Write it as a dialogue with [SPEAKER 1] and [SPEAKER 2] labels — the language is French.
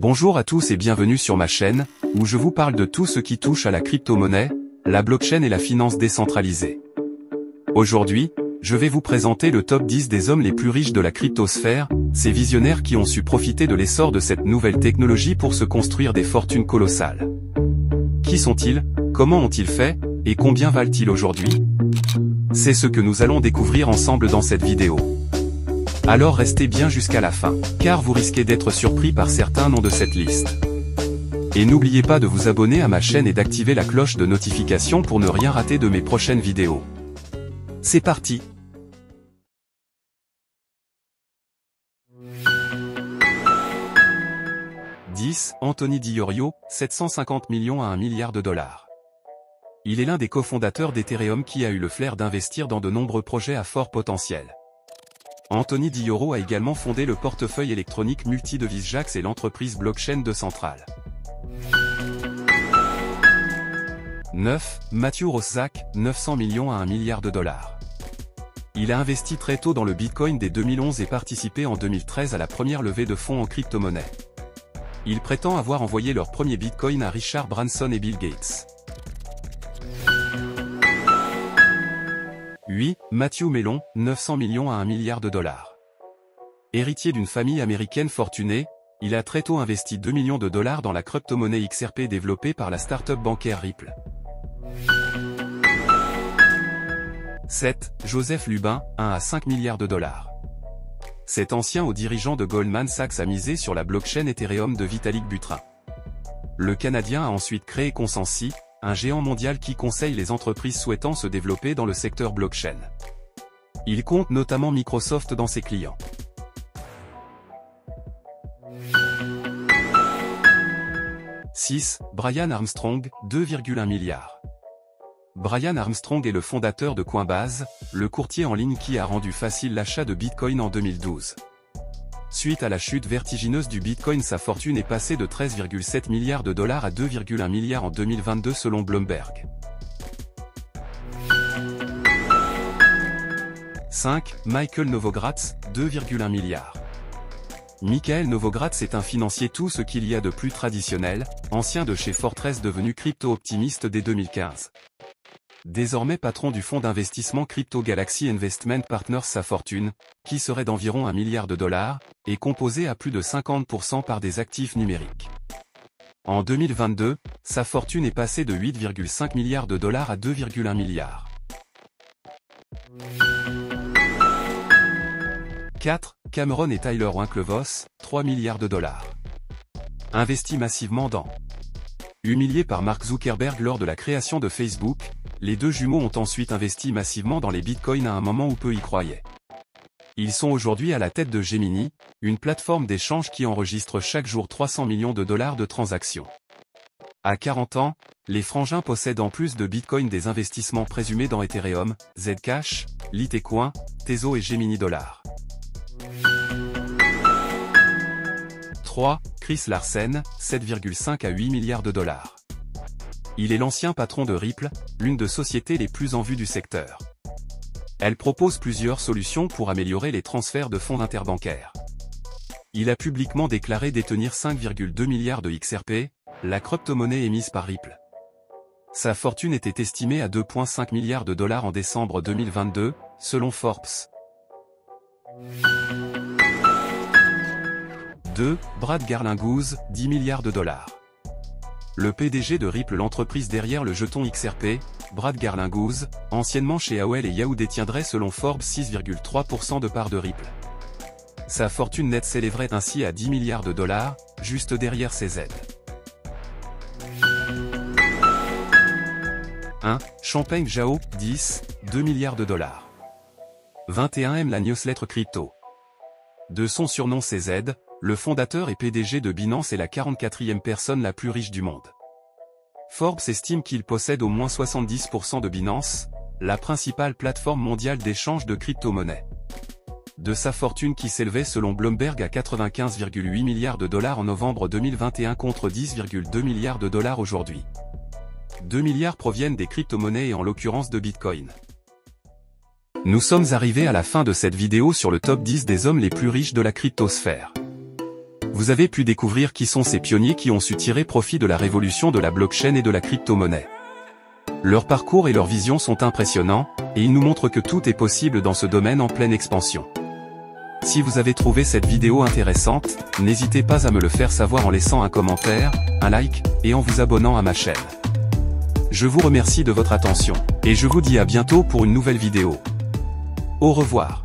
[SPEAKER 1] Bonjour à tous et bienvenue sur ma chaîne, où je vous parle de tout ce qui touche à la crypto-monnaie, la blockchain et la finance décentralisée. Aujourd'hui, je vais vous présenter le top 10 des hommes les plus riches de la cryptosphère, ces visionnaires qui ont su profiter de l'essor de cette nouvelle technologie pour se construire des fortunes colossales. Qui sont-ils, comment ont-ils fait, et combien valent-ils aujourd'hui? C'est ce que nous allons découvrir ensemble dans cette vidéo. Alors restez bien jusqu'à la fin, car vous risquez d'être surpris par certains noms de cette liste. Et n'oubliez pas de vous abonner à ma chaîne et d'activer la cloche de notification pour ne rien rater de mes prochaines vidéos. C'est parti! « 10. Anthony Di Iorio, 750 millions à 1 milliard de dollars. Il est l'un des cofondateurs d'Ethereum qui a eu le flair d'investir dans de nombreux projets à fort potentiel. Anthony Di Iorio a également fondé le portefeuille électronique multi-devises Jaxx et l'entreprise blockchain de Central. 9. Matthew Roszak, 900 millions à 1 milliard de dollars. Il a investi très tôt dans le Bitcoin dès 2011 et participé en 2013 à la première levée de fonds en crypto-monnaie. Il prétend avoir envoyé leur premier Bitcoin à Richard Branson et Bill Gates. 8. Matthew Mellon, 900 millions à 1 milliard de dollars. Héritier d'une famille américaine fortunée, il a très tôt investi 2 millions de dollars dans la crypto-monnaie XRP développée par la start-up bancaire Ripple. 7. Joseph Lubin, 1 à 5 milliards de dollars. Cet ancien haut dirigeant de Goldman Sachs a misé sur la blockchain Ethereum de Vitalik Buterin. Le Canadien a ensuite créé Consensy, un géant mondial qui conseille les entreprises souhaitant se développer dans le secteur blockchain. Il compte notamment Microsoft dans ses clients. « 6. Brian Armstrong, 2,1 milliards. Brian Armstrong est le fondateur de Coinbase, le courtier en ligne qui a rendu facile l'achat de Bitcoin en 2012. Suite à la chute vertigineuse du Bitcoin, sa fortune est passée de 13,7 milliards de dollars à 2,1 milliards en 2022 selon Bloomberg. 5. Michael Novogratz, 2,1 milliards. Michael Novogratz est un financier tout ce qu'il y a de plus traditionnel, ancien de chez Fortress devenu crypto-optimiste dès 2015. Désormais patron du fonds d'investissement Crypto Galaxy Investment Partners, sa fortune, qui serait d'environ 1 milliard de dollars, est composée à plus de 50% par des actifs numériques. En 2022, sa fortune est passée de 8,5 milliards de dollars à 2,1 milliards. 4. Cameron et Tyler Winklevoss, 3 milliards de dollars. Investi massivement dans. Humiliés par Mark Zuckerberg lors de la création de Facebook, les deux jumeaux ont ensuite investi massivement dans les bitcoins à un moment où peu y croyaient. Ils sont aujourd'hui à la tête de Gemini, une plateforme d'échange qui enregistre chaque jour 300 millions de dollars de transactions. À 40 ans, les frangins possèdent en plus de bitcoin des investissements présumés dans Ethereum, Zcash, Litecoin, Tezos et Gemini Dollar. 3. Chris Larsen, 7,5 à 8 milliards de dollars. Il est l'ancien patron de Ripple, l'une des sociétés les plus en vue du secteur. Elle propose plusieurs solutions pour améliorer les transferts de fonds interbancaires. Il a publiquement déclaré détenir 5,2 milliards de XRP, la crypto-monnaie émise par Ripple. Sa fortune était estimée à 2,5 milliards de dollars en décembre 2022, selon Forbes. 2. Brad Garlinghouse, 10 milliards de dollars. Le PDG de Ripple, l'entreprise derrière le jeton XRP, Brad Garlinghouse, anciennement chez AOL et Yahoo, détiendrait selon Forbes 6,3% de parts de Ripple. Sa fortune nette s'élèverait ainsi à 10 milliards de dollars, juste derrière ses aides. 1. Changpeng Zhao, 10, 2 milliards de dollars. 21 aime la newsletter crypto. De son surnom CZ, le fondateur et PDG de Binance est la 44e personne la plus riche du monde. Forbes estime qu'il possède au moins 70% de Binance, la principale plateforme mondiale d'échange de crypto-monnaies. De sa fortune qui s'élevait selon Bloomberg à 95,8 milliards de dollars en novembre 2021 contre 10,2 milliards de dollars aujourd'hui. 2 milliards proviennent des crypto-monnaies et en l'occurrence de Bitcoin. Nous sommes arrivés à la fin de cette vidéo sur le top 10 des hommes les plus riches de la cryptosphère. vous avez pu découvrir qui sont ces pionniers qui ont su tirer profit de la révolution de la blockchain et de la crypto-monnaie. Leur parcours et leur vision sont impressionnants, et ils nous montrent que tout est possible dans ce domaine en pleine expansion. Si vous avez trouvé cette vidéo intéressante, n'hésitez pas à me le faire savoir en laissant un commentaire, un like, et en vous abonnant à ma chaîne. Je vous remercie de votre attention, et je vous dis à bientôt pour une nouvelle vidéo. Au revoir.